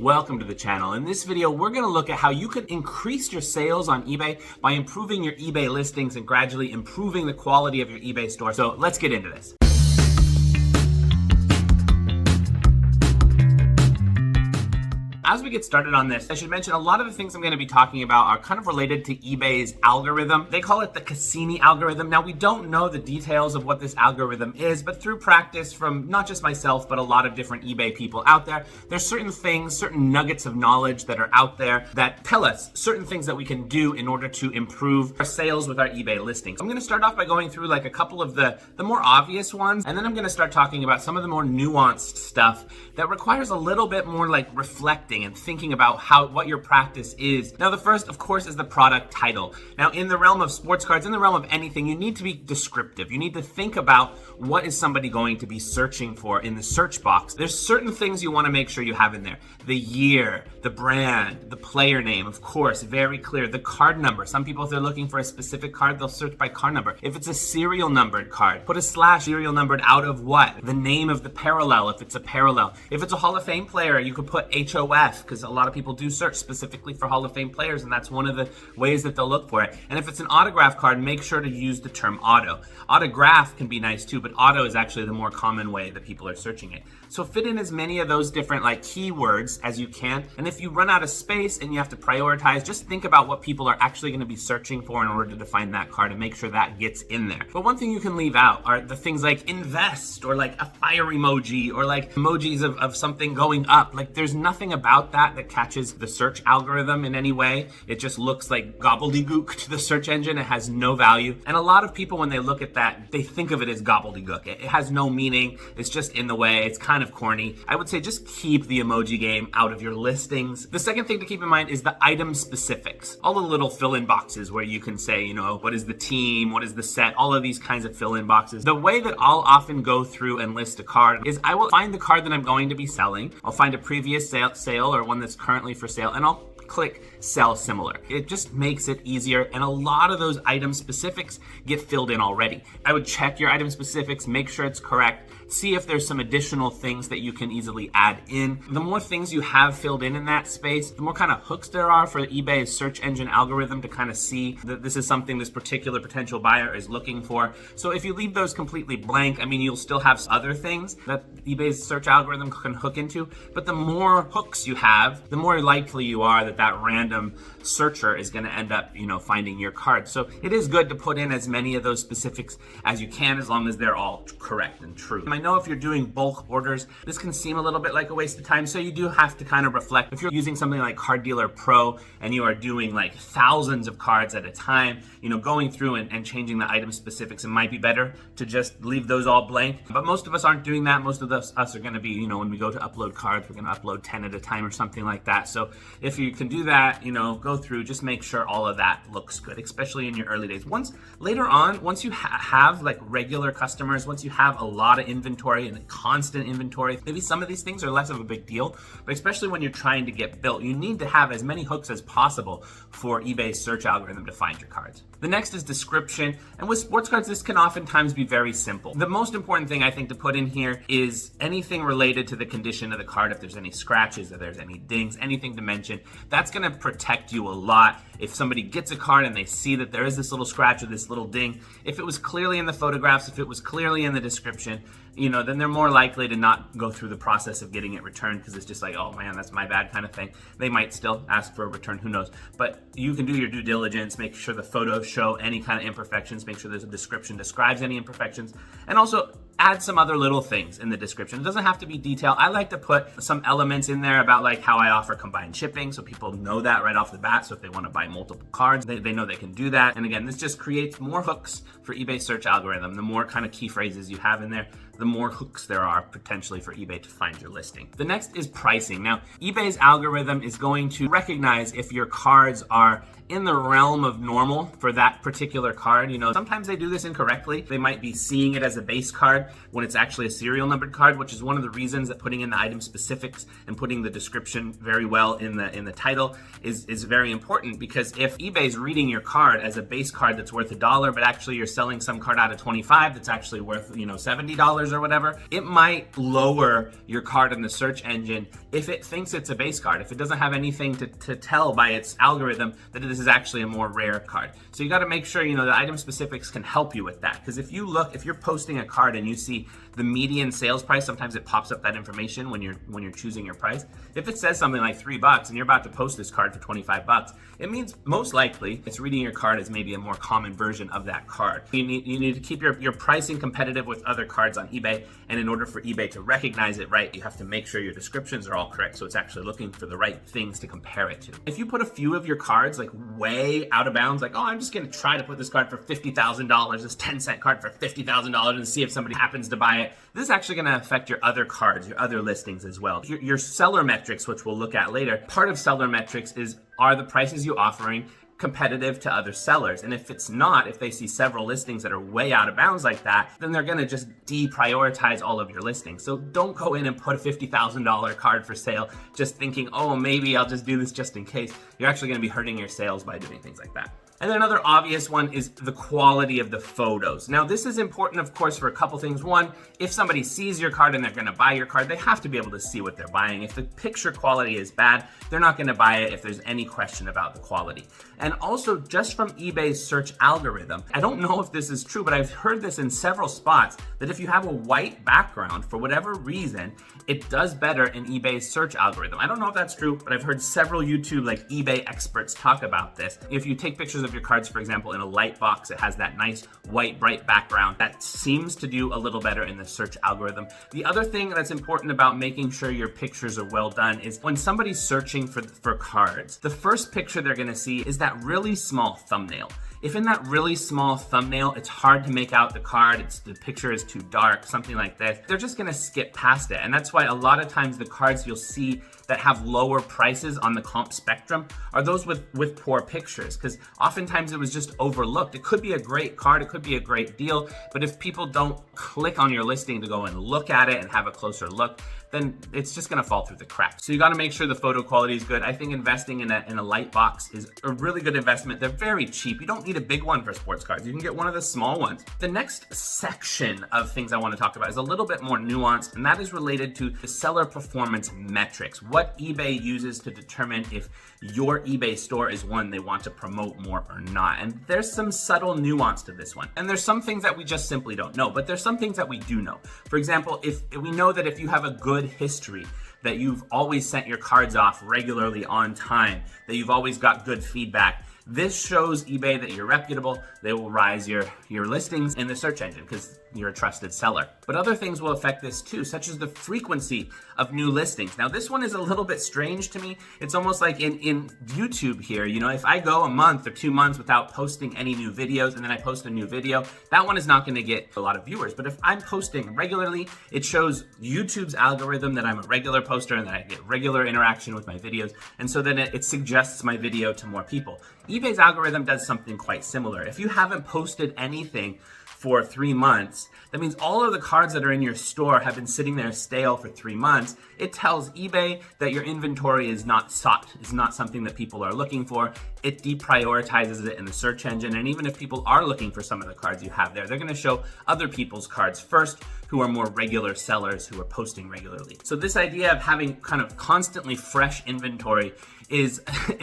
Welcome to the channel. In this video, we're going to look at how you can increase your sales on eBay by improving your eBay listings and gradually improving the quality of your eBay store. So let's get into this. As we get started on this, I should mention a lot of the things I'm going to be talking about are kind of related to eBay's algorithm. They call it the Cassini algorithm. Now, we don't know the details of what this algorithm is, but through practice from not just myself, but a lot of different eBay people out there, there's certain things, certain nuggets of knowledge that are out there that tell us certain things that we can do in order to improve our sales with our eBay listings. I'm going to start off by going through like a couple of the more obvious ones, and then I'm going to start talking about some of the more nuanced stuff that requires a little bit more like reflecting and thinking about what your practice is. Now, the first, of course, is the product title. Now, in the realm of sports cards, in the realm of anything, you need to be descriptive. You need to think about what is somebody going to be searching for in the search box. There's certain things you want to make sure you have in there. The year, the brand, the player name, of course, very clear. The card number. Some people, if they're looking for a specific card, they'll search by card number. If it's a serial numbered card, put a slash serial numbered out of what? The name of the parallel, if it's a parallel. If it's a Hall of Fame player, you could put HOF, because a lot of people do search specifically for Hall of Fame players, and that's one of the ways that they'll look for it. And if it's an autograph card, make sure to use the term auto. Autograph can be nice too, but auto is actually the more common way that people are searching it. So fit in as many of those different like keywords as you can. And if you run out of space and you have to prioritize, just think about what people are actually going to be searching for in order to find that card and make sure that gets in there. But one thing you can leave out are the things like invest or like a fire emoji or like emojis of something going up. Like there's nothing about that catches the search algorithm in any way. It just looks like gobbledygook to the search engine. It has no value. And a lot of people, when they look at that, they think of it as gobbledygook. It has no meaning. It's just in the way. It's kind of corny. I would say just keep the emoji game out of your listings. The second thing to keep in mind is the item specifics. All the little fill-in boxes where you can say, you know, what is the team? What is the set? All of these kinds of fill-in boxes. The way that I'll often go through and list a card is I will find the card that I'm going to be selling. I'll find a previous sale or one that's currently for sale, and I'll click sell similar. It just makes it easier, and a lot of those item specifics get filled in already. I would check your item specifics, make sure it's correct, see if there's some additional things that you can easily add in. The more things you have filled in that space, the more kind of hooks there are for eBay's search engine algorithm to kind of see that this is something this particular potential buyer is looking for. So if you leave those completely blank, I mean, you'll still have other things that eBay's search algorithm can hook into, but the more hooks you have, the more likely you are that random searcher is going to end up, finding your card. So it is good to put in as many of those specifics as you can, as long as they're all correct and true. I know if you're doing bulk orders, this can seem a little bit like a waste of time, so you do have to kind of reflect. If you're using something like Card Dealer Pro and you are doing like thousands of cards at a time, going through and changing the item specifics, it might be better to just leave those all blank. But most of us aren't doing that. Most of us are going to be, when we go to upload cards, we're going to upload 10 at a time or something like that. So if you can do that, go through, just make sure all of that looks good, especially in your early days. Later on, once you have like regular customers, once you have a lot of inventory and constant inventory, maybe some of these things are less of a big deal, but especially when you're trying to get built, you need to have as many hooks as possible for eBay's search algorithm to find your cards. The next is description, and with sports cards, this can oftentimes be very simple. The most important thing I think to put in here is anything related to the condition of the card. If there's any scratches, if there's any dings, anything to mention, that's going to protect you a lot. If somebody gets a card and they see that there is this little scratch or this little ding, if it was clearly in the photographs, if it was clearly in the description, then they're more likely to not go through the process of getting it returned, because it's just like, oh man, that's my bad kind of thing. They might still ask for a return, who knows? But you can do your due diligence, make sure the photos show any kind of imperfections, make sure there's a description describes any imperfections, and also add some other little things in the description. It doesn't have to be detailed. I like to put some elements in there about like how I offer combined shipping, so people know that right off the bat. So if they want to buy multiple cards, they know they can do that. And again, this just creates more hooks for eBay search algorithm. The more kind of key phrases you have in there, the more hooks there are potentially for eBay to find your listing. The next is pricing. Now, eBay's algorithm is going to recognize if your cards are in the realm of normal for that particular card. Sometimes they do this incorrectly. They might be seeing it as a base card when it's actually a serial numbered card, which is one of the reasons that putting in the item specifics and putting the description very well in the title is very important, because if eBay's reading your card as a base card that's worth $1, but actually you're selling some card out of 25 that's actually worth, $70 or whatever, it might lower your card in the search engine if it thinks it's a base card, if it doesn't have anything to tell by its algorithm that this is actually a more rare card. So you got to make sure, the item specifics can help you with that. Because if you're posting a card and you see the median sales price, sometimes it pops up that information when you're choosing your price. If it says something like $3 and you're about to post this card for $25, it means most likely it's reading your card as maybe a more common version of that card. You need to keep your pricing competitive with other cards on eBay, and in order for eBay to recognize it right, you have to make sure your descriptions are all correct, so it's actually looking for the right things to compare it to. If you put a few of your cards like way out of bounds, like, oh, I'm just gonna try to put this card for $50,000, this 10-cent card for $50,000, and see if somebody happens to buy it, this is actually gonna affect your other cards, your other listings as well. Your seller metrics, which we'll look at later, part of seller metrics are the prices you're offering competitive to other sellers. And if it's not, if they see several listings that are way out of bounds like that, then they're gonna just deprioritize all of your listings. So don't go in and put a $50,000 card for sale just thinking, oh, maybe I'll just do this just in case. You're actually gonna be hurting your sales by doing things like that. And then another obvious one is the quality of the photos. Now, this is important, of course, for a couple things. One, if somebody sees your card and they're gonna buy your card, they have to be able to see what they're buying. If the picture quality is bad, they're not gonna buy it if there's any question about the quality. And also, just from eBay's search algorithm, I don't know if this is true, but I've heard this in several spots, that if you have a white background, for whatever reason, it does better in eBay's search algorithm. I don't know if that's true, but I've heard several YouTube, like eBay experts, talk about this. If you take pictures of your cards, for example, in a light box, it has that nice white, bright background. That seems to do a little better in the search algorithm. The other thing that's important about making sure your pictures are well done is when somebody's searching for cards, the first picture they're gonna see is that really small thumbnail. If in that really small thumbnail, it's hard to make out the card, the picture is too dark, something like this, they're just gonna skip past it. And that's why a lot of times the cards you'll see that have lower prices on the comp spectrum are those with poor pictures, because oftentimes it was just overlooked. It could be a great card, it could be a great deal, but if people don't click on your listing to go and look at it and have a closer look, then it's just gonna fall through the cracks. So you gotta make sure the photo quality is good. I think investing in a light box is a really good investment. They're very cheap. You don't need a big one for sports cards. You can get one of the small ones. The next section of things I wanna talk about is a little bit more nuanced, and that is related to the seller performance metrics, what eBay uses to determine if your eBay store is one they want to promote more or not. And there's some subtle nuance to this one. And there's some things that we just simply don't know, but there's some things that we do know. For example, if we know that if you have a good history, that you've always sent your cards off regularly on time, that you've always got good feedback, this shows eBay that you're reputable. They will rise your listings in the search engine because you're a trusted seller. But other things will affect this too, such as the frequency of new listings. Now, this one is a little bit strange to me. It's almost like in YouTube here, if I go a month or 2 months without posting any new videos and then I post a new video, that one is not gonna get a lot of viewers. But if I'm posting regularly, it shows YouTube's algorithm that I'm a regular poster and that I get regular interaction with my videos. And so then it suggests my video to more people. eBay's algorithm does something quite similar. If you haven't posted anything for 3 months, that means all of the cards that are in your store have been sitting there stale for 3 months. It tells eBay that your inventory is not sought, is not something that people are looking for. It deprioritizes it in the search engine, and even if people are looking for some of the cards you have there, they're gonna show other people's cards first who are more regular sellers who are posting regularly. So this idea of having kind of constantly fresh inventory is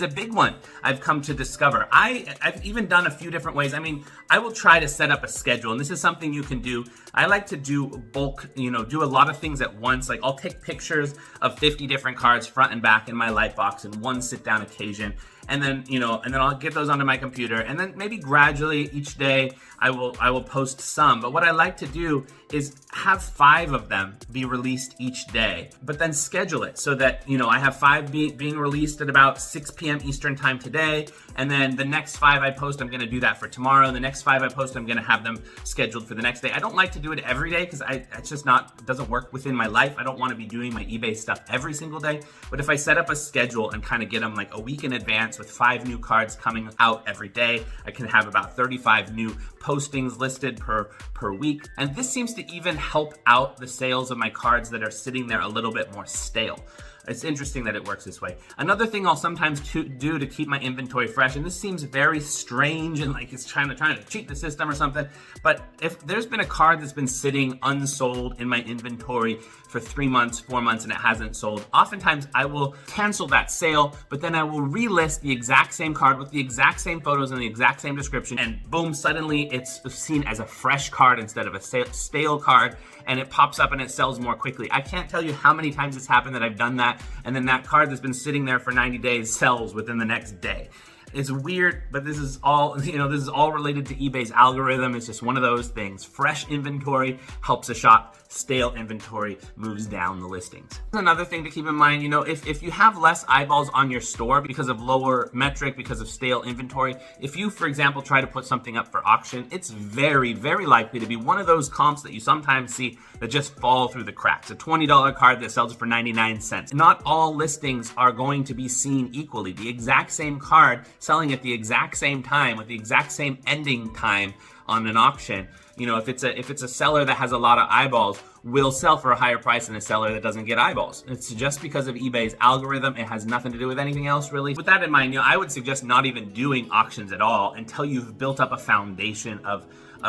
a big one I've come to discover. I've even done a few different ways. I mean, I will try to set up a schedule, and this is something you can do. I like to do bulk, do a lot of things at once. Like I'll take pictures of 50 different cards front and back in my Lightbox in one sit down occasion. And then, I'll get those onto my computer, and then maybe gradually each day I will post some. But what I like to do is have 5 of them be released each day, but then schedule it so that, I have 5 being released at about 6 p.m. Eastern time today. And then the next 5 I post, I'm going to do that for tomorrow. The next 5 I post, I'm going to have them scheduled for the next day. I don't like to do it every day because it's just doesn't work within my life. I don't want to be doing my eBay stuff every single day. But if I set up a schedule and kind of get them like a week in advance with 5 new cards coming out every day, I can have about 35 new postings listed per week. And this seems to even help out the sales of my cards that are sitting there a little bit more stale. it's interesting that it works this way. Another thing I'll sometimes do to keep my inventory fresh, and this seems very strange and like it's trying to cheat the system or something, but if there's been a card that's been sitting unsold in my inventory for 3 months, 4 months, and it hasn't sold, oftentimes I will cancel that sale, but then I will relist the exact same card with the exact same photos and the exact same description, and boom, suddenly it's seen as a fresh card instead of a stale card, and it pops up and it sells more quickly. I can't tell you how many times it's happened that I've done that, and then that card that's been sitting there for 90 days sells within the next day. It's weird, but this is all, this is all related to eBay's algorithm. It's just one of those things. Fresh inventory helps a shop. Stale inventory moves down the listings. Another thing to keep in mind, if you have less eyeballs on your store because of lower metric, because of stale inventory, if you, for example, try to put something up for auction, it's very, very likely to be one of those comps that you sometimes see that just fall through the cracks. A $20 card that sells for 99 cents. Not all listings are going to be seen equally. The exact same card selling at the exact same time with the exact same ending time on an auction, if it's a seller that has a lot of eyeballs, will sell for a higher price than a seller that doesn't get eyeballs. It's just because of eBay's algorithm. It has nothing to do with anything else, really. With that in mind, I would suggest not even doing auctions at all until you've built up a foundation of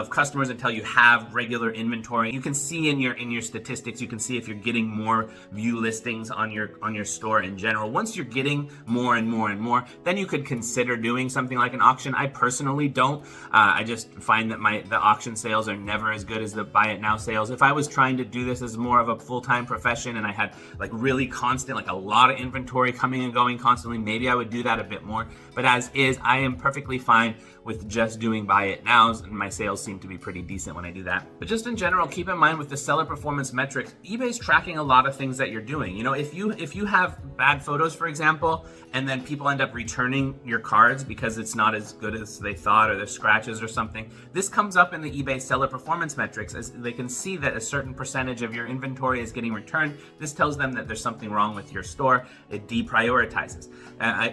customers, until you have regular inventory. You can see in your statistics, you can see if you're getting more view listings on your store in general. Once you're getting more and more and more, then you could consider doing something like an auction. I personally don't. I just find that the auction sales are never as good as the buy it now sales. If I was trying to do this as more of a full-time profession and I had like really constant, like a lot of inventory coming and going constantly, maybe I would do that a bit more. But as is, I am perfectly fine with just doing buy it nows, and my sales seem to be pretty decent when I do that. But just in general, keep in mind with the seller performance metrics, eBay's tracking a lot of things that you're doing. If you have bad photos, for example, and then people end up returning your cards because it's not as good as they thought, or there's scratches or something, this comes up in the eBay seller performance metrics as they can see that a certain percentage of your inventory is getting returned. This tells them that there's something wrong with your store. It deprioritizes.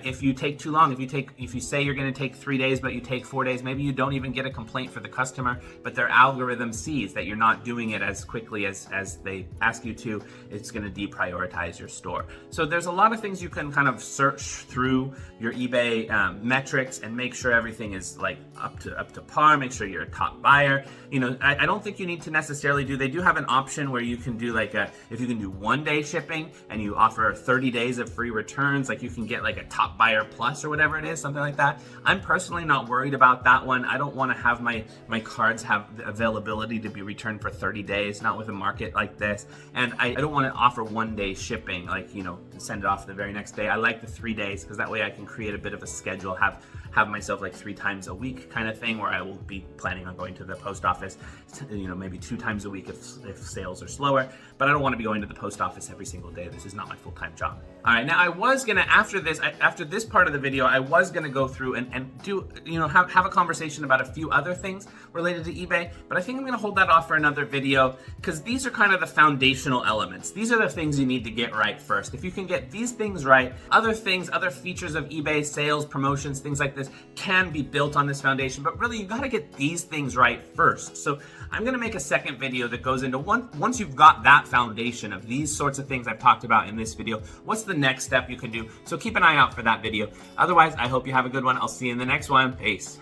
If you take too long, if you say you're going to take 3 days but you take 4 days, maybe you don't even get a complaint for the customer, but their algorithm sees that you're not doing it as quickly as they ask you to. It's going to deprioritize your store. So there's a lot of things you can kind of search through your eBay metrics and make sure everything is like up to par. Make sure you're a top buyer. I don't think you need to necessarily do. They do have an option where you can do if you can do 1 day shipping and you offer 30 days of free returns, like you can get like a top buyer plus or whatever it is, something like that. I'm personally not worried about that one. I don't want to have my cards have the availability to be returned for 30 days, not with a market like this. And I don't want to offer 1 day shipping, send it off the very next day. I like the 3 days because that way I can create a bit of a schedule, have myself like 3 times a week kind of thing, where I will be planning on going to the post office, maybe 2 times a week if sales are slower, but I don't want to be going to the post office every single day. This is not my full-time job. All right, now I was gonna, after this part of the video, I was gonna go through and do, have a conversation about a few other things related to eBay, but I think I'm gonna hold that off for another video because these are kind of the foundational elements. These are the things you need to get right first. If you can get these things right, other features of eBay, sales, promotions, things like this can be built on this foundation, but really you gotta get these things right first. So I'm gonna make a second video that goes into once you've got that foundation of these sorts of things I've talked about in this video, what's the next step you can do? So keep an eye out for that video. Otherwise, I hope you have a good one. I'll see you in the next one. Peace.